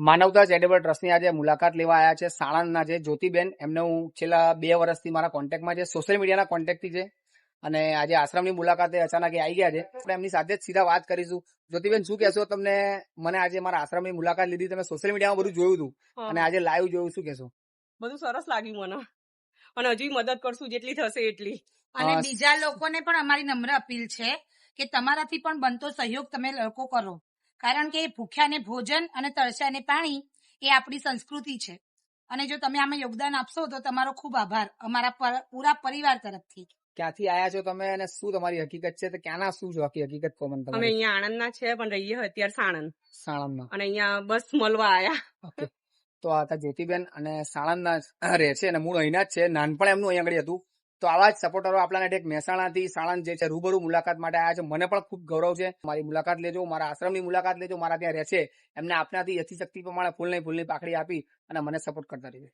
માનવતા ચેરિટેબલ ટ્રસ્ટની આજે મુલાકાત લેવા આવ્યા છે સાણંદના છે જ્યોતિબેન. એમને હું છેલ્લા 2 વર્ષથી મારા કોન્ટેક્ટમાં છે, સોશિયલ મીડિયાના કોન્ટેક્ટથી છે, અને આજે આશ્રમની મુલાકાતે અચાનક આવી ગયા છે. આપણે એમની સાથે જ સીધા વાત કરીશું. જ્યોતિબેન, શું કહેશો તમને? મને આજે મારા આશ્રમની મુલાકાત લીધી, તમે સોશિયલ મીડિયામાં બધું જોયું હતું અને આજે લાઈવ જોયું, શું કહેશો? બધું સરસ લાગ્યું મને, અને હજી મદદ કરશું જેટલી થશે એટલી. અને બીજા લોકોને પણ અમારી નમ્ર અપીલ છે કે તમારાથી પણ બનતો સહયોગ તમે લોકો કરો, કારણ કે ભૂખ્યાને ભોજન અને તરસ્યાને પાણી એ આપણી સંસ્કૃતિ છે. અને જો તમે આમાં યોગદાન આપશો તો તમારો ખૂબ આભાર અમારા પૂરા પરિવાર તરફથી. ક્યાંથી આયા છો તમે અને શું તમારી હકીકત છે? તો ક્યાંના શું છો હકીકત કહો મને. અમે અહીંયા આણંદના છે પણ રહીએ અત્યારે સાણંદમાં, અને અહીંયા બસ મળવા આયા. ઓકે. તો આ હતા જ્યોતિબેન અને સાણંદના રહે છે અને મૂળ અહીંના જ છે. નાનપણ એમનું અહીં આગળ હતું. તો આવા જ સપોર્ટરો આપણા એક મહેસાણાથી સાણંદ જે છે રૂબરૂ મુલાકાત માટે આવ્યા છે. મને પણ ખૂબ ગૌરવ છે. મારી મુલાકાત લેજો, મારા આશ્રમની મુલાકાત લેજો. મારા ત્યાં રહે છે, એમને આપનાથી યથાશક્તિ પ્રમાણે ફૂલની પાકડી આપી અને મને સપોર્ટ કરતા રહેજો.